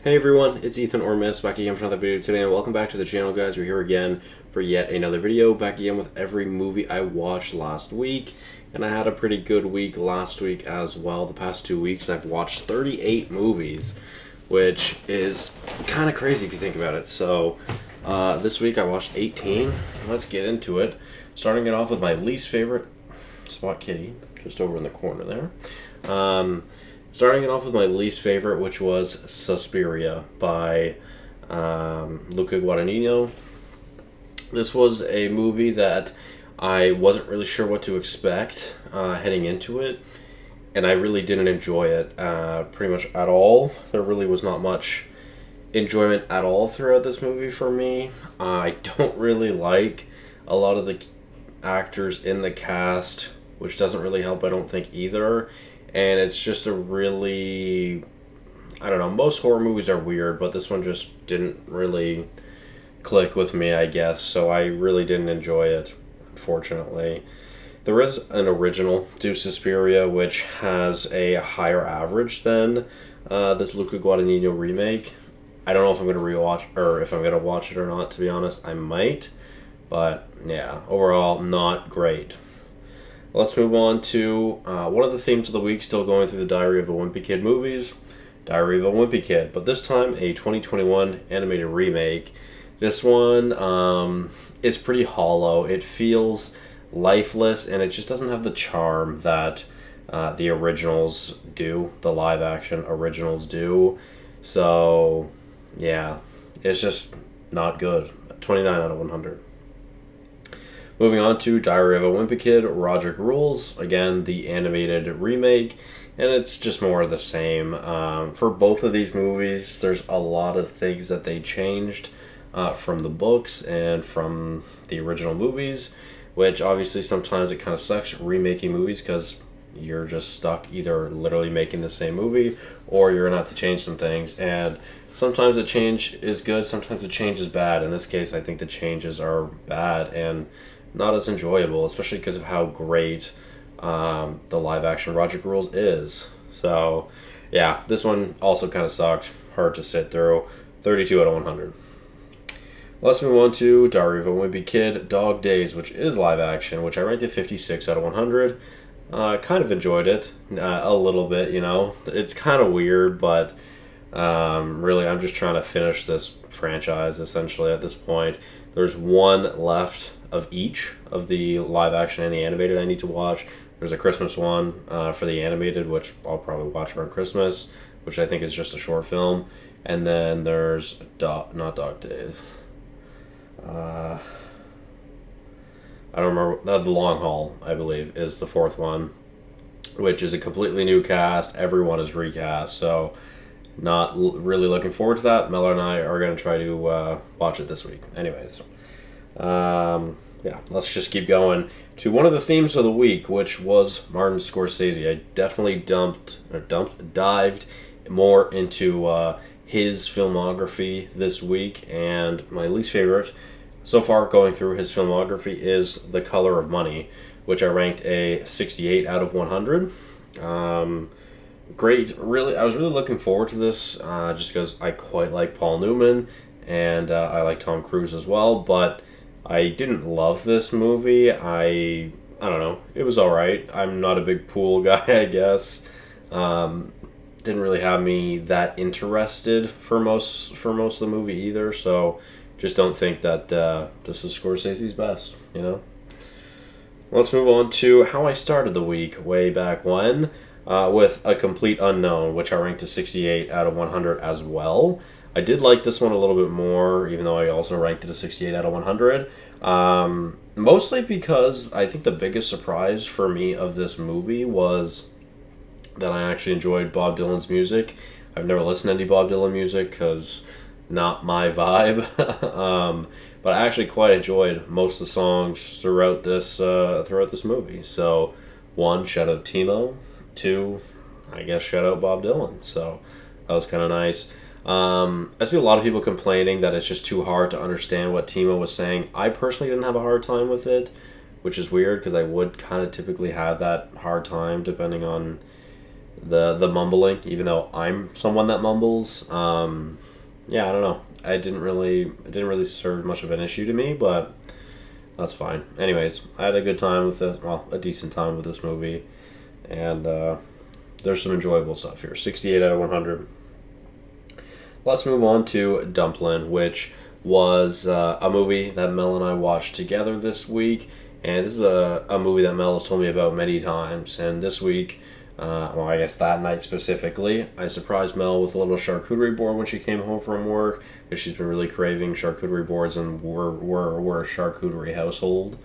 Hey everyone, it's Ethan or Miist back again for another video today, and welcome back to the channel, guys. We're here again for yet another video, back again with every movie I watched last week, and I had a pretty good week last week as well. The past 2 weeks I've watched 38 movies, which is kind of crazy if you think about it. So this week I watched 18. Let's get into it. Starting it off with my least favorite, Spot Kitty, just over in the corner there. Starting it off with my least favorite, which was Suspiria by Luca Guadagnino. This was a movie that I wasn't really sure what to expect heading into it, and I really didn't enjoy it pretty much at all. There really was not much enjoyment at all throughout this movie for me. I don't really like a lot of the actors in the cast, which doesn't really help, I don't think, either. And it's just a really, I don't know, most horror movies are weird, but this one just didn't really click with me, I guess, so I really didn't enjoy it, unfortunately. There is an original to Suspiria, which has a higher average than this Luca Guadagnino remake. I don't know if I'm going to rewatch, or if I'm going to watch it or not, to be honest. I might, but yeah, overall, not great. Let's move on to one of the themes of the week, still going through the Diary of a Wimpy Kid movies. Diary of a Wimpy Kid, but this time a 2021 animated remake. This one is pretty hollow. It feels lifeless, and it just doesn't have the charm that the originals do, the live action originals do. So, yeah, it's just not good. 29 out of 100. Moving on to Diary of a Wimpy Kid, Roderick Rules. Again, the animated remake, and it's just more of the same. For both of these movies, there's a lot of things that they changed from the books and from the original movies, which obviously sometimes it kind of sucks remaking movies because you're just stuck either literally making the same movie or you're going to have to change some things. And sometimes the change is good, sometimes the change is bad. In this case, I think the changes are bad and not as enjoyable, especially because of how great the live action Roderick Rules is. So, yeah, this one also kind of sucked. Hard to sit through. 32 out of 100. Let's move on to Diary of a Wimpy Kid, Dog Days, which is live action, which I rated 56 out of 100. Kind of enjoyed it a little bit, you know. It's kind of weird, but really I'm just trying to finish this franchise, essentially, at this point. There's one left of each of the live action and the animated I need to watch. There's a Christmas one for the animated, which I'll probably watch around Christmas, which I think is just a short film. And then there's not Dog Days. I don't remember. The Long Haul, I believe, is the fourth one, which is a completely new cast. Everyone is recast, so not really looking forward to that. Mella and I are going to try to watch it this week. Anyways, yeah, let's just keep going to one of the themes of the week, which was Martin Scorsese. I definitely dived more into his filmography this week, and my least favorite so far going through his filmography is The Color of Money, which I ranked a 68 out of 100. Great, really, I was really looking forward to this just because I quite like Paul Newman, and I like Tom Cruise as well, but I didn't love this movie. I don't know, it was alright. I'm not a big pool guy, I guess. Didn't really have me that interested for most of the movie either, so just don't think that this is Scorsese's best, you know? Let's move on to how I started the week way back when with A Complete Unknown, which I ranked a 68 out of 100 as well. I did like this one a little bit more, even though I also ranked it a 68 out of 100. Mostly because I think the biggest surprise for me of this movie was that I actually enjoyed Bob Dylan's music. I've never listened to any Bob Dylan music because not my vibe. But I actually quite enjoyed most of the songs throughout this movie. So, one, shout out Timo. Two, I guess shout out Bob Dylan. So that was kind of nice. I see a lot of people complaining that it's just too hard to understand what Timo was saying. I personally didn't have a hard time with it, which is weird because I would kind of typically have that hard time depending on the mumbling, even though I'm someone that mumbles. Yeah, I don't know. It didn't really serve much of an issue to me, but that's fine. Anyways, I had a good time with it. Well, a decent time with this movie, and there's some enjoyable stuff here. 68 out of 100. Let's move on to Dumplin', which was a movie that Mel and I watched together this week. And this is a movie that Mel has told me about many times. And this week, well, I guess that night specifically, I surprised Mel with a little charcuterie board when she came home from work, because she's been really craving charcuterie boards, and we're a charcuterie household.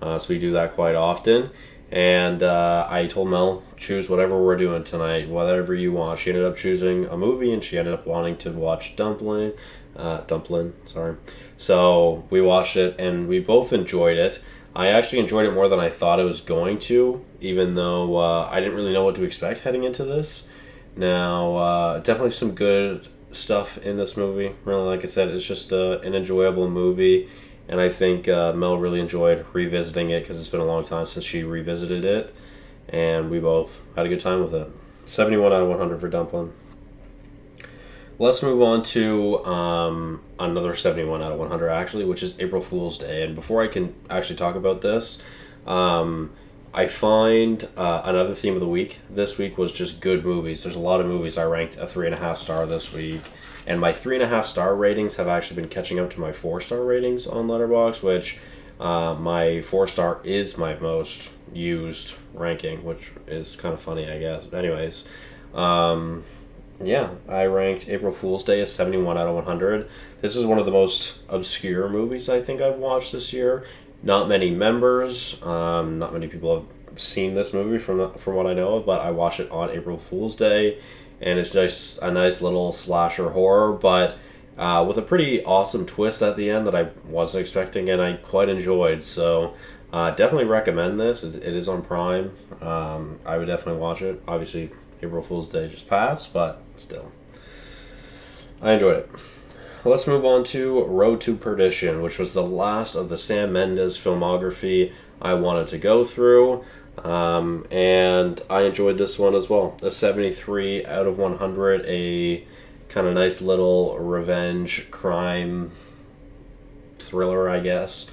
So we do that quite often. And I told Mel, choose whatever we're doing tonight, whatever you want. She ended up choosing a movie, and she ended up wanting to watch Dumplin', sorry. So we watched it, and we both enjoyed it. I actually enjoyed it more than I thought I was going to, even though I didn't really know what to expect heading into this. Now, definitely some good stuff in this movie. Really, like I said, it's just an enjoyable movie. And I think Mel really enjoyed revisiting it, because it's been a long time since she revisited it. And we both had a good time with it. 71 out of 100 for Dumplin'. Let's move on to another 71 out of 100, actually, which is April Fool's Day. And before I can actually talk about this, I find another theme of the week this week was just good movies. There's a lot of movies I ranked a 3.5 star this week. And my 3.5 star ratings have actually been catching up to my 4-star ratings on Letterboxd, which my 4-star is my most used ranking, which is kind of funny, I guess. But anyways, yeah, I ranked April Fool's Day as 71 out of 100. This is one of the most obscure movies I think I've watched this year. Not many members, not many people have seen this movie from what I know of, but I watched it on April Fool's Day, and it's just a nice little slasher horror, but with a pretty awesome twist at the end that I wasn't expecting, and I quite enjoyed. So definitely recommend this. It is on Prime. I would definitely watch it. Obviously, April Fool's Day just passed, but still, I enjoyed it. Let's move on to Road to Perdition, which was the last of the Sam Mendes filmography I wanted to go through, and I enjoyed this one as well. A 73 out of 100, a kind of nice little revenge crime thriller, I guess,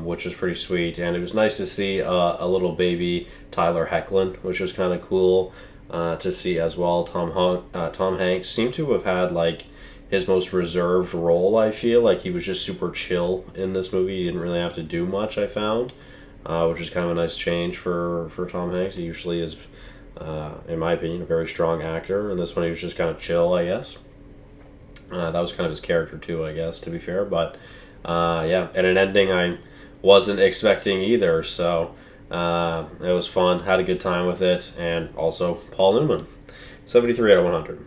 which was pretty sweet. And it was nice to see a little baby Tyler Hoechlin, which was kind of cool to see as well. Tom Hanks seemed to have had like his most reserved role. I feel like he was just super chill in this movie. He didn't really have to do much, I found, which is kind of a nice change for Tom Hanks. He usually is, in my opinion, a very strong actor, and this one he was just kind of chill, I guess. That was kind of his character too, I guess, to be fair. But yeah, and an ending I wasn't expecting either, so it was fun. Had a good time with it. And also Paul Newman, 73 out of 100.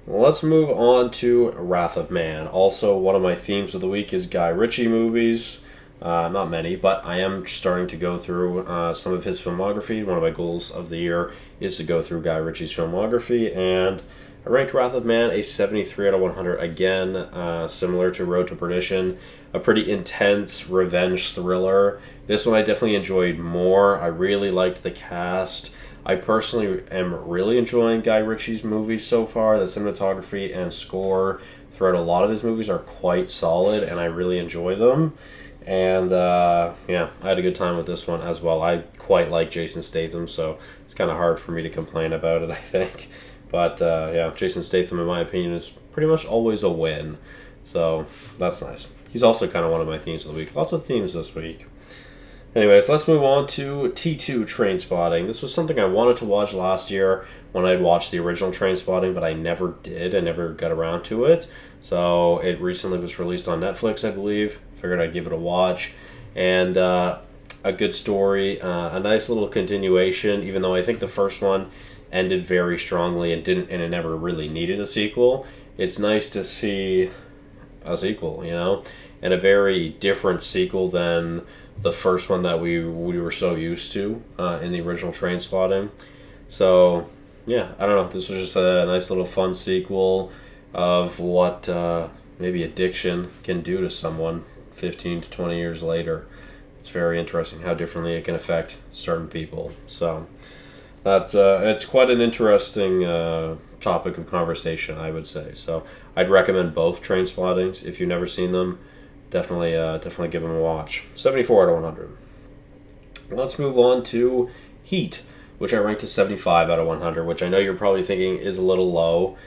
Let's move on to Wrath of Man. Also, one of my themes of the week is Guy Ritchie movies. Not many, but I am starting to go through some of his filmography. One of my goals of the year is to go through Guy Ritchie's filmography, and I ranked Wrath of Man a 73 out of 100. Again, similar to Road to Perdition, a pretty intense revenge thriller. This one I definitely enjoyed more. I really liked the cast. I personally am really enjoying Guy Ritchie's movies so far. The cinematography and score throughout a lot of his movies are quite solid, and I really enjoy them. And yeah, I had a good time with this one as well. I quite like Jason Statham, so it's kind of hard for me to complain about it, I think. But yeah, Jason Statham, in my opinion, is pretty much always a win. So that's nice. He's also kind of one of my themes of the week. Lots of themes this week. Anyways, let's move on to T2 Trainspotting. This was something I wanted to watch last year when I'd watched the original Trainspotting, but I never did. I never got around to it. So it recently was released on Netflix, I believe. Figured I'd give it a watch. And a good story, a nice little continuation, even though I think the first one ended very strongly and it never really needed a sequel. It's nice to see a sequel, you know, and a very different sequel than the first one that we were so used to in the original Trainspotting. So yeah, I don't know, this was just a nice little fun sequel of what maybe addiction can do to someone 15 to 20 years later. It's very interesting how differently it can affect certain people. So That's it's quite an interesting topic of conversation, I would say. So I'd recommend both Train Spottings if you've never seen them. Definitely give them a watch. 74 out of 100. Let's move on to Heat, which I ranked to 75 out of 100, which I know you're probably thinking is a little low,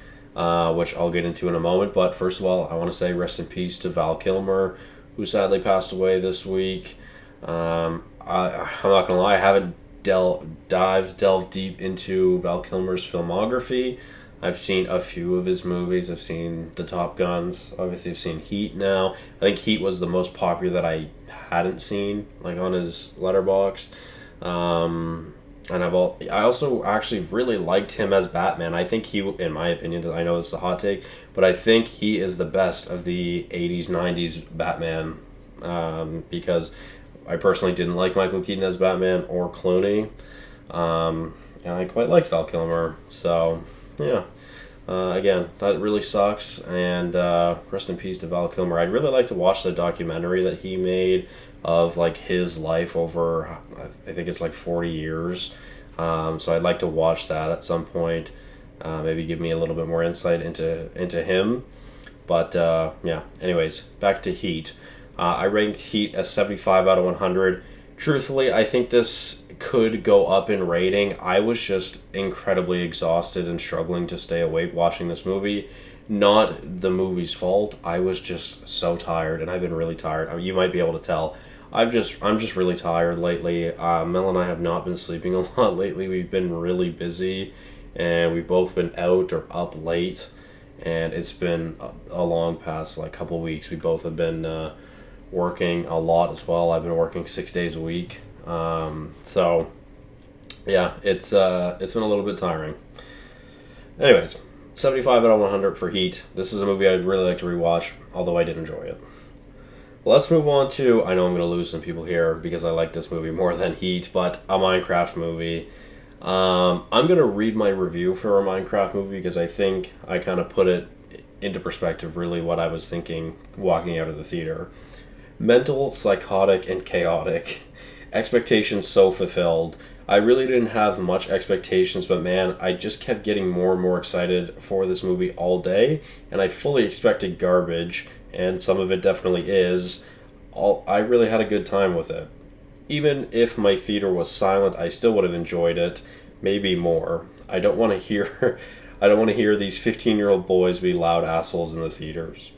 which I'll get into in a moment. But first of all, I want to say rest in peace to Val Kilmer, who sadly passed away this week. I'm not gonna lie, I haven't delved deep into Val Kilmer's filmography. I've seen a few of his movies. I've seen the Top Guns. Obviously, I've seen Heat now. I think Heat was the most popular that I hadn't seen, like on his Letterboxd. And I also actually really liked him as Batman. I think he, in my opinion, I know this is a hot take, but I think he is the best of the 80s, 90s Batman, because I personally didn't like Michael Keaton as Batman or Clooney, and I quite liked Val Kilmer. So, yeah. Again, that really sucks, and rest in peace to Val Kilmer. I'd really like to watch the documentary that he made of like his life over, I think it's like 40 years. So I'd like to watch that at some point. Maybe give me a little bit more insight into him. But yeah, anyways, back to Heat. I ranked Heat as 75 out of 100. Truthfully, I think this could go up in rating. I was just incredibly exhausted and struggling to stay awake watching this movie. Not the movie's fault. I was just so tired, and I've been really tired. I mean, you might be able to tell. I'm just really tired lately. Mel and I have not been sleeping a lot lately. We've been really busy, and we've both been out or up late, and it's been a long past like couple weeks. We both have been working a lot as well. I've been working 6 days a week. So yeah, it's been a little bit tiring. Anyways, 75 out of 100 for Heat. This is a movie I'd really like to rewatch, although I did enjoy it. Let's move on to, I know I'm going to lose some people here because I like this movie more than Heat, but a Minecraft movie. I'm going to read my review for a Minecraft movie because I think I kind of put it into perspective, really what I was thinking walking out of the theater. Mental, psychotic, and chaotic. Expectations so fulfilled. I really didn't have much expectations, but man, I just kept getting more and more excited for this movie all day, and I fully expected garbage, and some of it definitely is. I really had a good time with it. Even if my theater was silent, I still would have enjoyed it, maybe more. I don't want to hear these 15-year-old boys be loud assholes in the theaters.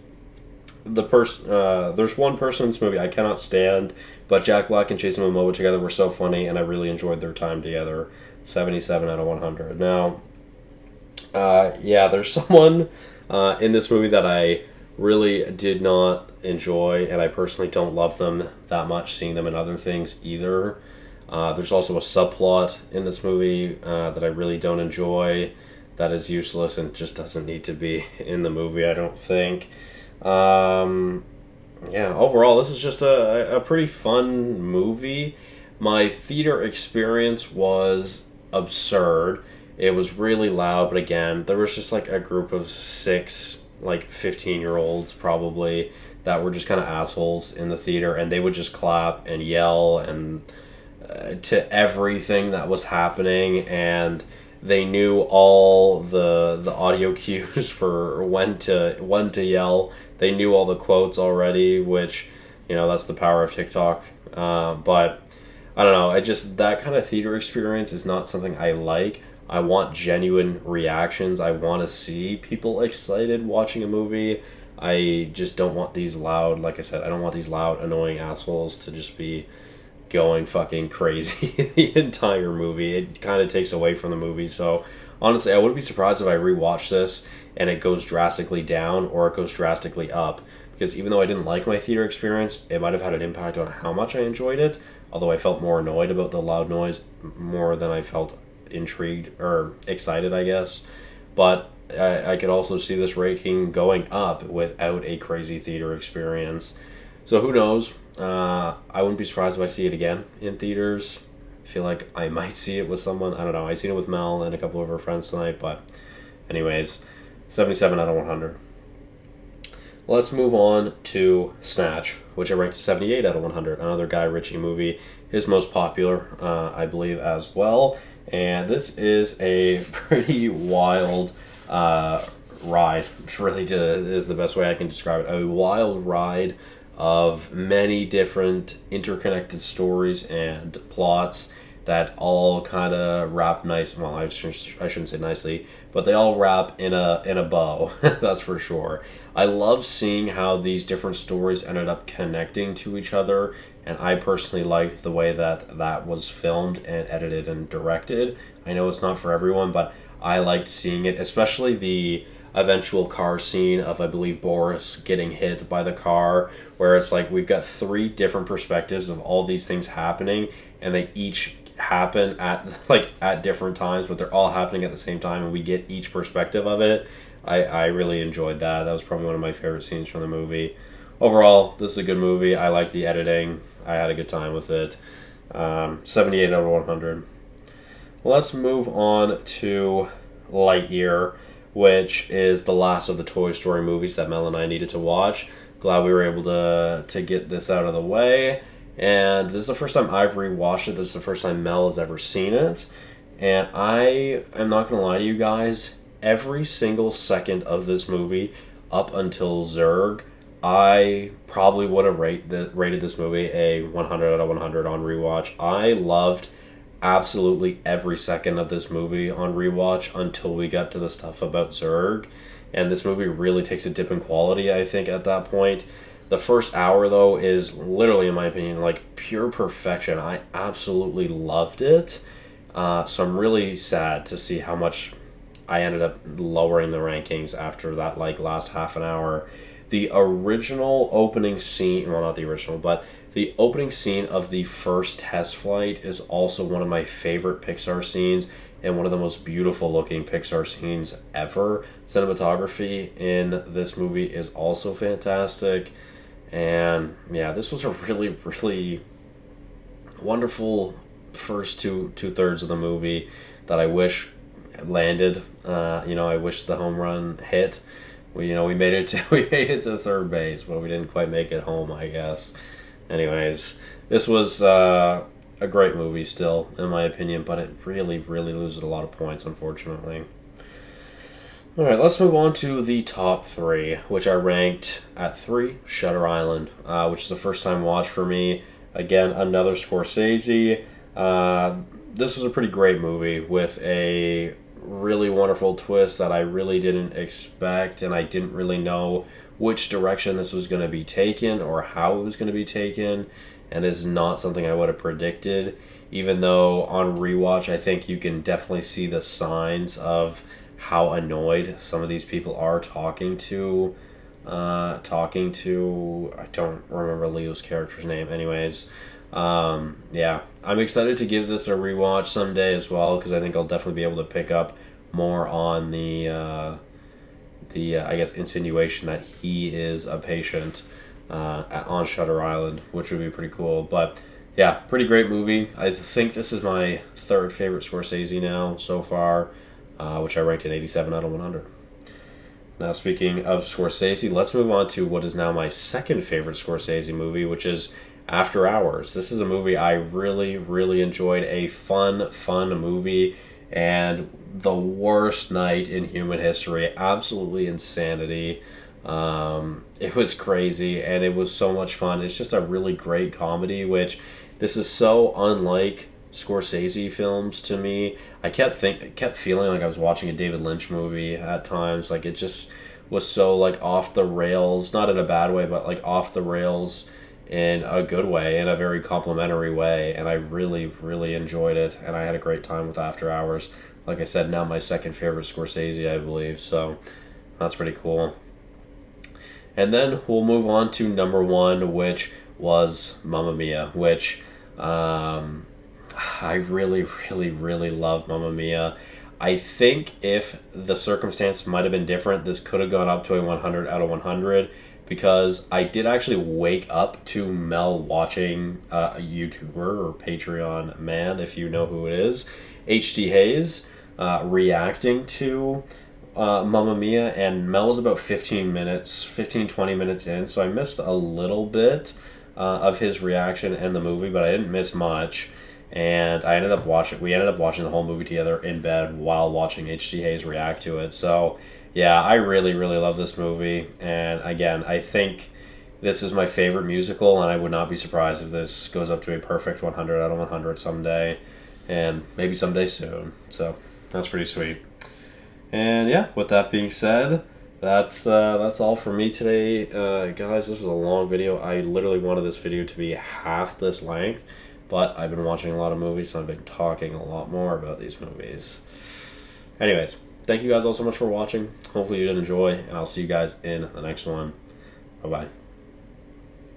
There's one person in this movie I cannot stand, but Jack Black and Jason Momoa together were so funny, and I really enjoyed their time together. 77 out of 100. Now, yeah, there's someone in this movie that I really did not enjoy, and I personally don't love them that much, seeing them in other things either. There's also a subplot in this movie that I really don't enjoy, that is useless and just doesn't need to be in the movie, I don't think. Yeah, overall, this is just a pretty fun movie. My theater experience was absurd. It was really loud, but again, there was just like a group of 6, like 15-year-olds probably, that were just kind of assholes in the theater, and they would just clap and yell and to everything that was happening, and they knew all the audio cues for when to yell. They knew all the quotes already, which, that's the power of TikTok. But I don't know. That kind of theater experience is not something I like. I want genuine reactions. I want to see people excited watching a movie. I just don't want these loud, like I said, I don't want these loud, annoying assholes to just be going fucking crazy the entire movie. It kind of takes away from the movie. So honestly, I wouldn't be surprised if I rewatch this and it goes drastically down or it goes drastically up, because even though I didn't like my theater experience, it might have had an impact on how much I enjoyed it, although I felt more annoyed about the loud noise more than I felt intrigued or excited, I guess. But I could also see this ranking going up without a crazy theater experience. So who knows? I wouldn't be surprised if I see it again in theaters. I feel like I might see it with someone. I don't know. I seen it with Mel and a couple of her friends tonight. But anyways, 77 out of 100. Let's move on to Snatch, which I ranked to 78 out of 100. Another Guy Ritchie movie. His most popular, I believe, as well. And this is a pretty wild ride. Really, is the best way I can describe it. A wild ride of many different interconnected stories and plots that all kind of wrap nice. Well, I shouldn't say nicely, but they all wrap in a bow. That's for sure. I love seeing how these different stories ended up connecting to each other, and I personally liked the way that was filmed and edited and directed. I know it's not for everyone, but I liked seeing it, especially the eventual car scene of, I believe, Boris getting hit by the car, where it's like we've got three different perspectives of all these things happening, and they each happen at different times, but they're all happening at the same time, and we get each perspective of it. I really enjoyed that. That was probably one of my favorite scenes from the movie. Overall, this is a good movie. I like the editing. I had a good time with it. 78 out of 100. Let's move on to Lightyear, which is the last of the Toy Story movies that Mel and I needed to watch. Glad we were able to get this out of the way. And this is the first time I've rewatched it. This is the first time Mel has ever seen it. And I am not going to lie to you guys, every single second of this movie, up until Zurg, I probably would have rated this movie a 100 out of 100 on rewatch. I loved absolutely every second of this movie on rewatch until we got to the stuff about Zurg. And this movie really takes a dip in quality, I think, at that point. The first hour, though, is literally, in my opinion, like pure perfection. I absolutely loved it. So I'm really sad to see how much I ended up lowering the rankings after that last half an hour. The original opening scene, well, not the original, but the opening scene of the first test flight is also one of my favorite Pixar scenes and one of the most beautiful looking Pixar scenes ever. Cinematography in this movie is also fantastic. And yeah, this was a really, really wonderful first two-thirds of the movie that I wish landed. I wish the home run hit. We made it to third base, but we didn't quite make it home, I guess. Anyways, this was a great movie still, in my opinion, but it really, really loses a lot of points, unfortunately. Alright, let's move on to the top three, which I ranked at 3, Shutter Island, which is the first time watch for me. Again, another Scorsese. This was a pretty great movie with a really wonderful twist that I really didn't expect, and I didn't really know which direction this was going to be taken or how it was going to be taken, and is not something I would have predicted, even though on rewatch I think you can definitely see the signs of how annoyed some of these people are talking to I don't remember Leo's character's name. Anyways, yeah, I'm excited to give this a rewatch someday as well, because I think I'll definitely be able to pick up more on the I guess insinuation that he is a patient on Shutter Island, which would be pretty cool. But yeah, pretty great movie. I think this is my third favorite Scorsese now so far, which I ranked an 87 out of 100. Now, speaking of Scorsese, let's move on to what is now my second favorite Scorsese movie, which is After Hours. This is a movie I really, really enjoyed. A fun movie, and the worst night in human history. Absolutely insanity. It was crazy, and it was so much fun. It's just a really great comedy, which this is so unlike Scorsese films to me. I kept feeling like I was watching a David Lynch movie at times. Like, it just was so off the rails, not in a bad way, but off the rails in a good way, in a very complimentary way, and I really, really enjoyed it, and I had a great time with After Hours. Like I said, now my second favorite Scorsese, I believe, so that's pretty cool. And then we'll move on to number one, which was Mamma Mia, which I really, really, really love Mamma Mia. I think if the circumstance might have been different, this could have gone up to a 100 out of 100, because I did actually wake up to Mel watching a YouTuber or Patreon man, if you know who it is, HT Hayes, reacting to Mamma Mia, and Mel was about 20 minutes in, so I missed a little bit of his reaction and the movie, but I didn't miss much. and we ended up watching the whole movie together in bed while watching H.T. Hayes react to it. So yeah, I really, really love this movie, and again, I think this is my favorite musical, and I would not be surprised if this goes up to a perfect 100 out of 100 someday, and maybe someday soon. So that's pretty sweet. And yeah, with that being said, that's all for me today, guys. This was a long video. I literally wanted this video to be half this length, but I've been watching a lot of movies, so I've been talking a lot more about these movies. Anyways, thank you guys all so much for watching. Hopefully you did enjoy, and I'll see you guys in the next one. Bye-bye.